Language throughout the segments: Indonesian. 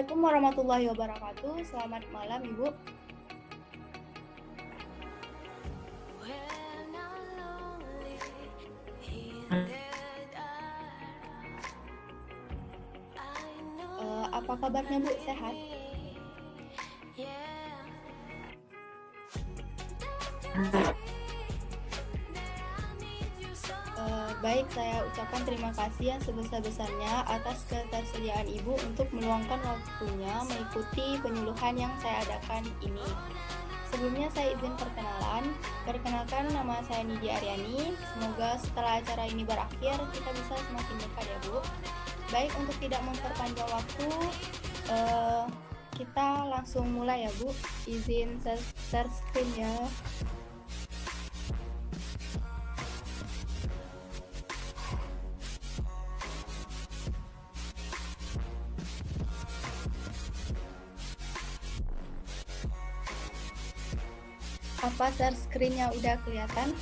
Assalamualaikum warahmatullahi wabarakatuh. Selamat malam, Ibu. Apa kabarnya, Bu? Sehat? Baik, saya ucapkan terima kasih yang sebesar-besarnya atas ketersediaan Ibu untuk meluangkan waktunya mengikuti penyuluhan yang saya adakan ini. Sebelumnya saya izin perkenalan. Perkenalkan, nama saya Nidia Aryani. Semoga setelah acara ini berakhir, kita bisa semakin dekat ya, Bu. Baik, untuk tidak memperpanjang waktu, kita langsung mulai ya, Bu. Izin share screen ya. Apa share screen-nya udah kelihatan?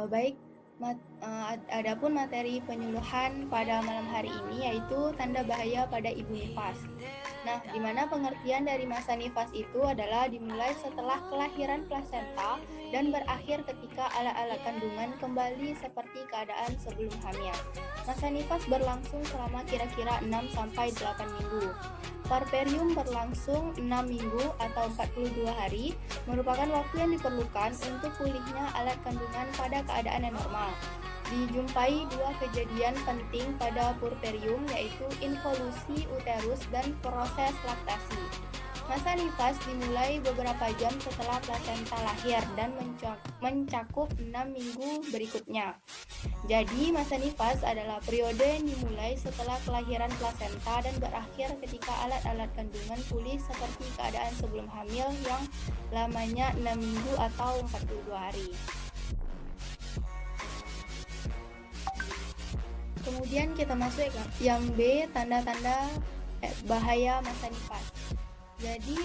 Baik, adapun materi penyuluhan pada malam hari ini yaitu tanda bahaya pada ibu nifas. Nah, di mana pengertian dari masa nifas itu adalah dimulai setelah kelahiran plasenta dan berakhir ketika alat-alat kandungan kembali seperti keadaan sebelum hamil. Masa nifas berlangsung selama kira-kira 6-8 minggu. Puerperium berlangsung 6 minggu atau 42 hari, merupakan waktu yang diperlukan untuk pulihnya alat kandungan pada keadaan yang normal. Dijumpai dua kejadian penting pada puerperium, yaitu involusi uterus dan proses laktasi. Masa nifas dimulai beberapa jam setelah plasenta lahir dan mencakup 6 minggu berikutnya. Jadi, masa nifas adalah periode yang dimulai setelah kelahiran plasenta dan berakhir ketika alat-alat kandungan pulih seperti keadaan sebelum hamil yang lamanya 6 minggu atau 42 hari. Kemudian kita masuk yang B, tanda-tanda bahaya masa nifas. Jadi,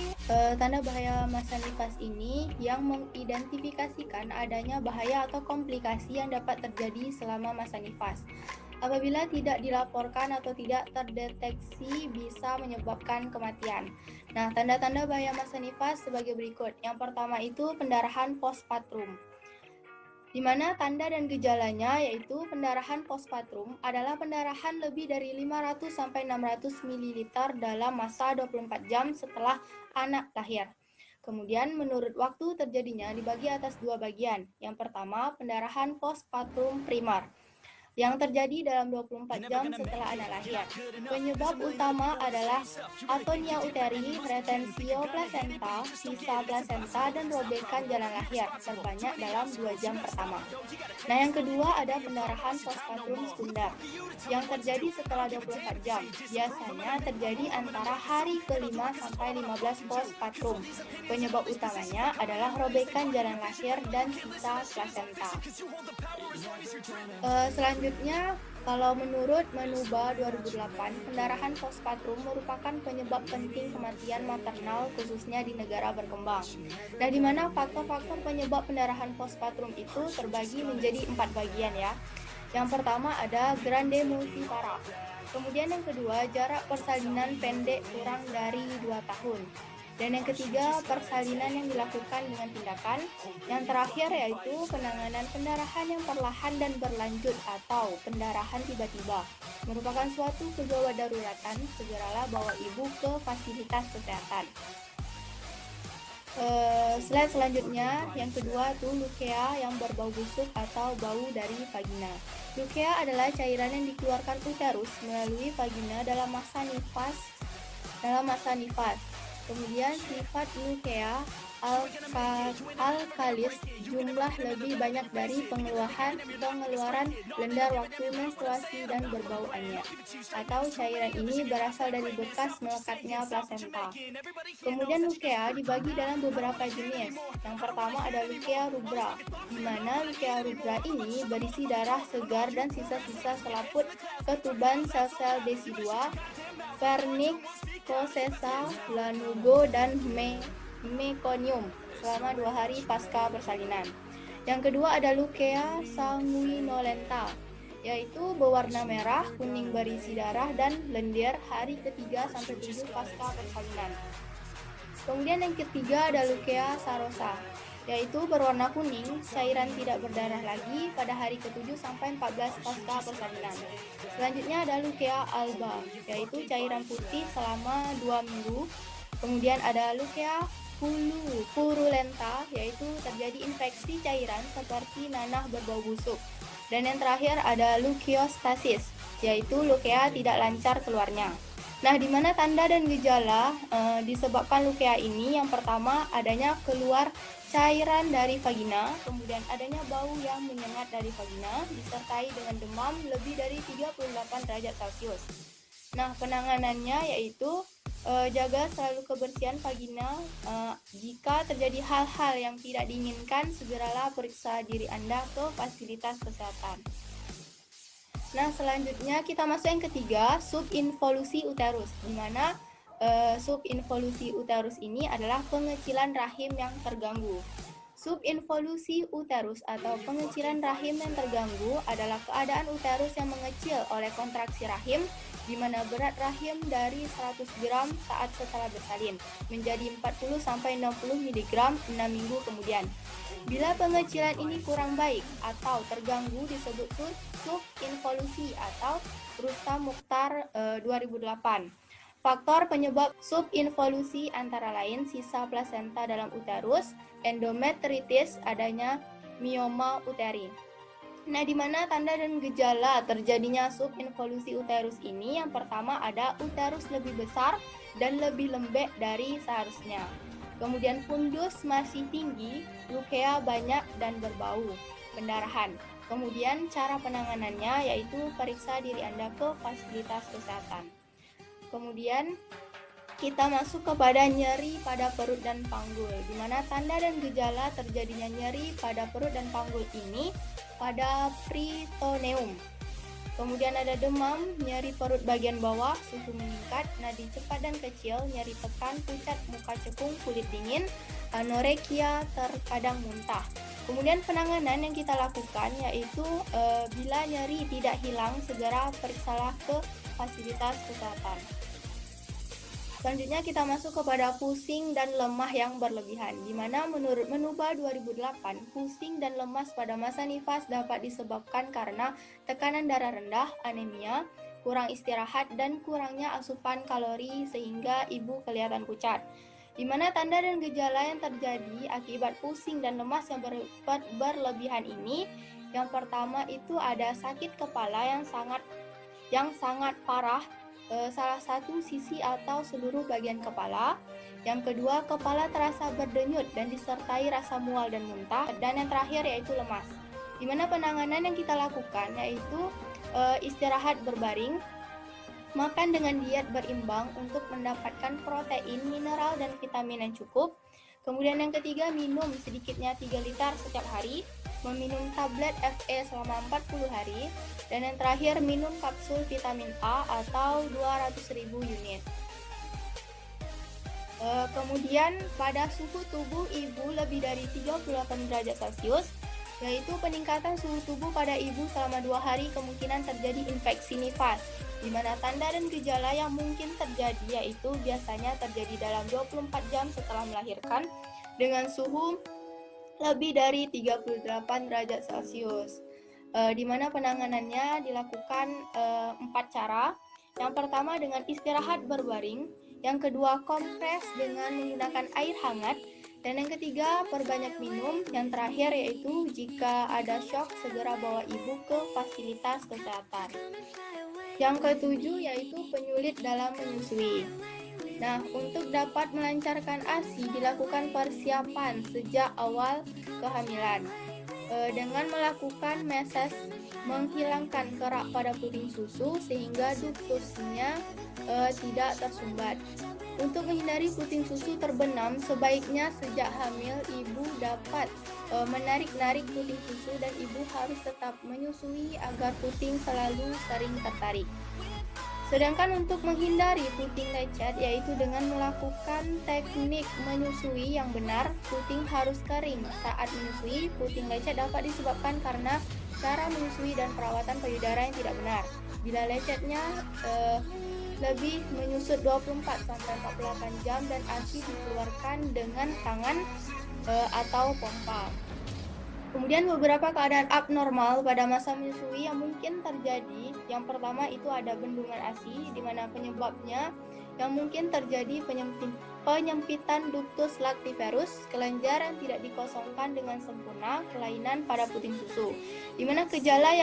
tanda bahaya masa nifas ini yang mengidentifikasikan adanya bahaya atau komplikasi yang dapat terjadi selama masa nifas. Apabila tidak dilaporkan atau tidak terdeteksi bisa menyebabkan kematian. Nah, tanda-tanda bahaya masa nifas sebagai berikut. Yang pertama itu pendarahan postpartum, di mana tanda dan gejalanya yaitu pendarahan postpartum adalah pendarahan lebih dari 500-600 ml dalam masa 24 jam setelah anak lahir. Kemudian menurut waktu terjadinya dibagi atas dua bagian. Yang pertama, pendarahan postpartum primer yang terjadi dalam 24 jam setelah anak lahir. Penyebab utama adalah atonia uteri, retensio plasenta, sisa plasenta, dan robekan jalan lahir terbanyak dalam 2 jam pertama. Nah, yang kedua ada pendarahan postpartum sekunder yang terjadi setelah 24 jam. Biasanya terjadi antara hari ke-5 sampai 15 postpartum. Penyebab utamanya adalah robekan jalan lahir dan sisa plasenta. Selanjutnya, kalau menurut Manuba 2008, pendarahan postpartum merupakan penyebab penting kematian maternal khususnya di negara berkembang. Nah, di mana faktor-faktor penyebab pendarahan postpartum itu terbagi menjadi 4 bagian ya. Yang pertama ada grande multipara. Kemudian yang kedua, jarak persalinan pendek kurang dari 2 tahun. Dan yang ketiga, persalinan yang dilakukan dengan tindakan. Yang terakhir yaitu penanganan pendarahan yang perlahan dan berlanjut atau pendarahan tiba-tiba. Merupakan suatu kegawat daruratan, segeralah bawa ibu ke fasilitas kesehatan. Slide selanjutnya, yang kedua itu lukea yang berbau busuk atau bau dari vagina. Lukea adalah cairan yang dikeluarkan uterus melalui vagina dalam masa nifas. Kemudian sifat lukea alkalis jumlah lebih banyak dari pengeluaran lendar waktu menstruasi dan berbau anyir, atau cairan ini berasal dari bekas melekatnya plasenta. Kemudian leukemia dibagi dalam beberapa jenis. Yang pertama ada leukemia rubra, di mana leukemia rubra ini berisi darah segar dan sisa-sisa selaput ketuban sel-sel desidua, vernix, processa, lanugo, dan meconium selama 2 hari pasca persalinan. Yang kedua ada leukemia sanguinolenta, yaitu berwarna merah, kuning berisi darah, dan lendir hari ke-3-7 pasca persalinan. Kemudian yang ketiga ada leukemia sarosa, yaitu berwarna kuning, cairan tidak berdarah lagi pada hari ke-7-14 pasca persalinan. Selanjutnya ada leukemia alba, yaitu cairan putih selama 2 minggu. Kemudian ada leukemia purulenta, yaitu terjadi infeksi cairan seperti nanah berbau busuk. Dan yang terakhir ada leukostasis, yaitu leukemia tidak lancar keluarnya. Nah, di mana tanda dan gejala disebabkan leukemia ini? Yang pertama, adanya keluar cairan dari vagina, kemudian adanya bau yang menyengat dari vagina, disertai dengan demam lebih dari 38 derajat Celcius. Nah, penanganannya yaitu jaga selalu kebersihan vagina. Jika terjadi hal-hal yang tidak diinginkan, segeralah periksa diri Anda ke fasilitas kesehatan. Nah, selanjutnya kita masuk yang ketiga, subinvolusi uterus, di mana subinvolusi uterus ini adalah pengecilan rahim yang terganggu. Subinvolusi uterus atau pengecilan rahim yang terganggu adalah keadaan uterus yang mengecil oleh kontraksi rahim, di mana berat rahim dari 100 gram saat setelah bersalin menjadi 40-60 mg 6 minggu kemudian. Bila pengecilan ini kurang baik atau terganggu disebut subinvolusi atau Rusta Mukhtar 2008. Faktor penyebab subinvolusi antara lain sisa plasenta dalam uterus, endometritis, adanya mioma uteri. Nah, di mana tanda dan gejala terjadinya subinvolusi uterus ini? Yang pertama ada uterus lebih besar dan lebih lembek dari seharusnya. Kemudian fundus masih tinggi, leukemia banyak dan berbau, pendarahan. Kemudian cara penanganannya yaitu periksa diri Anda ke fasilitas kesehatan. Kemudian kita masuk kepada nyeri pada perut dan panggul, di mana tanda dan gejala terjadinya nyeri pada perut dan panggul ini pada peritoneum. Kemudian ada demam, nyeri perut bagian bawah, suhu meningkat, nadi cepat dan kecil, nyeri tekan, pucat, muka cekung, kulit dingin, anoreksia, terkadang muntah. Kemudian penanganan yang kita lakukan yaitu bila nyeri tidak hilang, segera periksalah ke fasilitas kesehatan. Selanjutnya kita masuk kepada pusing dan lemah yang berlebihan, di mana menurut Menuba 2008, pusing dan lemas pada masa nifas dapat disebabkan karena tekanan darah rendah, anemia, kurang istirahat, dan kurangnya asupan kalori sehingga ibu kelihatan pucat. Di mana tanda dan gejala yang terjadi akibat pusing dan lemas yang berlebihan ini, yang pertama itu ada sakit kepala yang sangat parah, salah satu sisi atau seluruh bagian kepala. Yang kedua, kepala terasa berdenyut dan disertai rasa mual dan muntah. Dan yang terakhir yaitu lemas. Di mana penanganan yang kita lakukan yaitu istirahat berbaring, makan dengan diet berimbang untuk mendapatkan protein, mineral, dan vitamin yang cukup. Kemudian yang ketiga, minum sedikitnya 3 liter setiap hari, meminum tablet FE selama 40 hari, dan yang terakhir minum kapsul vitamin A atau 200.000 unit. Kemudian pada suhu tubuh ibu lebih dari 38 derajat Celcius, yaitu peningkatan suhu tubuh pada ibu selama 2 hari kemungkinan terjadi infeksi nifas, di mana tanda dan gejala yang mungkin terjadi yaitu biasanya terjadi dalam 24 jam setelah melahirkan dengan suhu lebih dari 38 derajat Celcius. Di mana penanganannya dilakukan 4 cara. Yang pertama dengan istirahat berbaring, yang kedua kompres dengan menggunakan air hangat, dan yang ketiga perbanyak minum. Yang terakhir yaitu jika ada shock segera bawa ibu ke fasilitas kesehatan. Yang ketujuh yaitu penyulit dalam menyusui. Nah, untuk dapat melancarkan ASI dilakukan persiapan sejak awal kehamilan dengan melakukan meses menghilangkan kerak pada puting susu sehingga duktusnya tidak tersumbat. Untuk menghindari puting susu terbenam, sebaiknya sejak hamil ibu dapat menarik-narik puting susu dan ibu harus tetap menyusui agar puting selalu sering tertarik. Sedangkan untuk menghindari puting lecet, yaitu dengan melakukan teknik menyusui yang benar, puting harus kering. Saat menyusui, puting lecet dapat disebabkan karena cara menyusui dan perawatan payudara yang tidak benar. Bila lecetnya lebih menyusut 24-48 jam dan ASI dikeluarkan dengan tangan atau pompa. Kemudian beberapa keadaan abnormal pada masa menyusui yang mungkin terjadi. Yang pertama itu ada bendungan ASI, di mana penyebabnya yang mungkin terjadi penyempitan ductus lactiferus, kelenjar yang tidak dikosongkan dengan sempurna, kelainan pada puting susu. Di mana gejala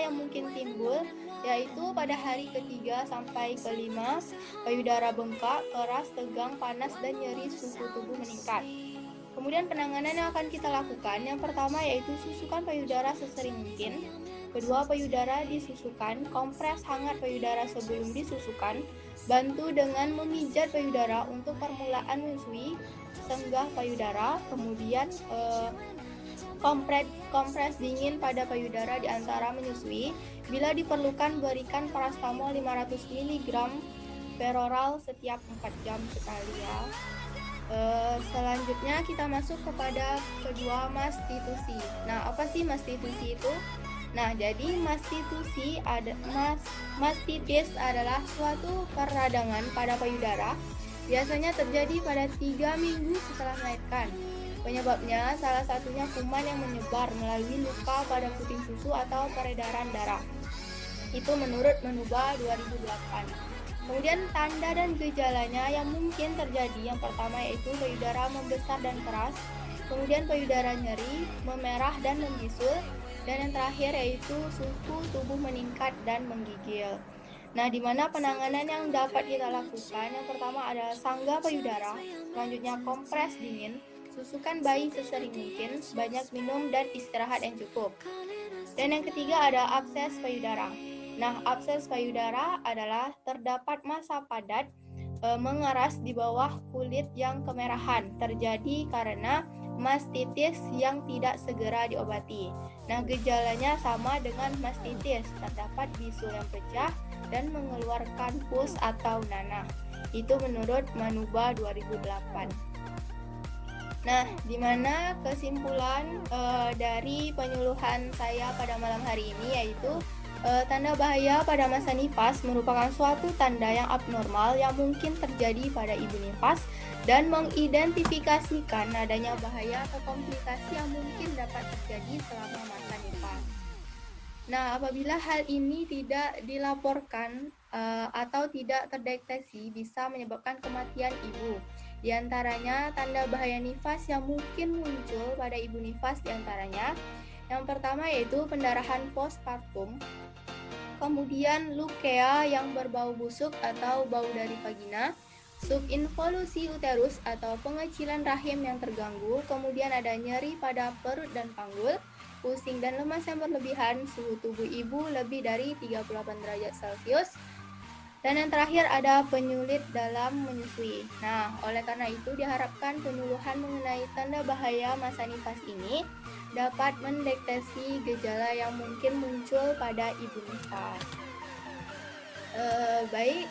yang mungkin timbul yaitu pada hari ketiga sampai kelima, payudara bengkak, keras, tegang, panas, dan nyeri suhu tubuh meningkat. Kemudian penanganan yang akan kita lakukan, yang pertama yaitu susukan payudara sesering mungkin. Kedua, payudara disusukan, kompres hangat payudara sebelum disusukan, bantu dengan memijat payudara untuk permulaan menyusui, senggah payudara, kemudian kompres dingin pada payudara di antara menyusui. Bila diperlukan, berikan parastamol 500 mg peroral setiap 4 jam sekali ya. Selanjutnya kita masuk kepada kedua, mastitusi. Nah, apa sih mastitusi itu? Nah, jadi mastitis adalah suatu peradangan pada payudara. Biasanya terjadi pada 3 minggu setelah melahirkan. Penyebabnya salah satunya kuman yang menyebar melalui luka pada puting susu atau peredaran darah. Itu menurut Manuba 2008. Kemudian tanda dan gejalanya yang mungkin terjadi, yang pertama yaitu payudara membesar dan keras, kemudian payudara nyeri, memerah dan membisul, dan yang terakhir yaitu suhu tubuh meningkat dan menggigil. Nah, di mana penanganan yang dapat kita lakukan, yang pertama adalah sanggah payudara, selanjutnya kompres dingin, susukan bayi sesering mungkin, banyak minum dan istirahat yang cukup. Dan yang ketiga ada abses payudara. Nah, abses payudara adalah terdapat massa padat mengeras di bawah kulit yang kemerahan, terjadi karena mastitis yang tidak segera diobati. Nah, gejalanya sama dengan mastitis, terdapat bisul yang pecah dan mengeluarkan pus atau nanah. Itu menurut Manuba 2008. Nah, di mana kesimpulan dari penyuluhan saya pada malam hari ini yaitu tanda bahaya pada masa nifas merupakan suatu tanda yang abnormal yang mungkin terjadi pada ibu nifas dan mengidentifikasikan adanya bahaya atau komplikasi yang mungkin dapat terjadi selama masa nifas. Nah, apabila hal ini tidak dilaporkan atau tidak terdeteksi bisa menyebabkan kematian ibu. Di antaranya tanda bahaya nifas yang mungkin muncul pada ibu nifas diantaranya yang pertama yaitu pendarahan postpartum, kemudian leukemia yang berbau busuk atau bau dari vagina, subinvolusi uterus atau pengecilan rahim yang terganggu, kemudian ada nyeri pada perut dan panggul, pusing dan lemas yang berlebihan, suhu tubuh ibu lebih dari 38 derajat Celcius, dan yang terakhir ada penyulit dalam menyusui. Nah, oleh karena itu diharapkan penyuluhan mengenai tanda bahaya masa nifas ini dapat mendeteksi gejala yang mungkin muncul pada ibu nifas. Baik,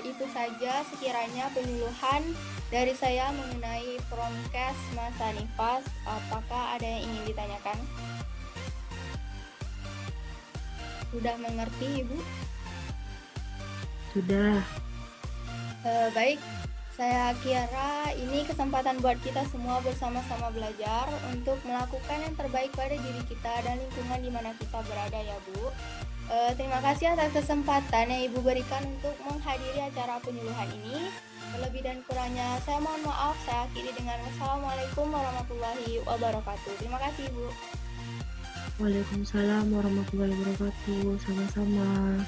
itu saja sekiranya penyuluhan dari saya mengenai promkes masa nifas. Apakah ada yang ingin ditanyakan? Sudah mengerti, Ibu? Sudah. Baik, saya kira ini kesempatan buat kita semua bersama-sama belajar untuk melakukan yang terbaik pada diri kita dan lingkungan di mana kita berada ya Bu. Terima kasih atas kesempatan yang Ibu berikan untuk menghadiri acara penyuluhan ini. Lebih dan kurangnya saya mohon maaf. Saya akhiri dengan wassalamualaikum warahmatullahi wabarakatuh. Terima kasih Ibu. Waalaikumsalam warahmatullahi wabarakatuh. Sama-sama.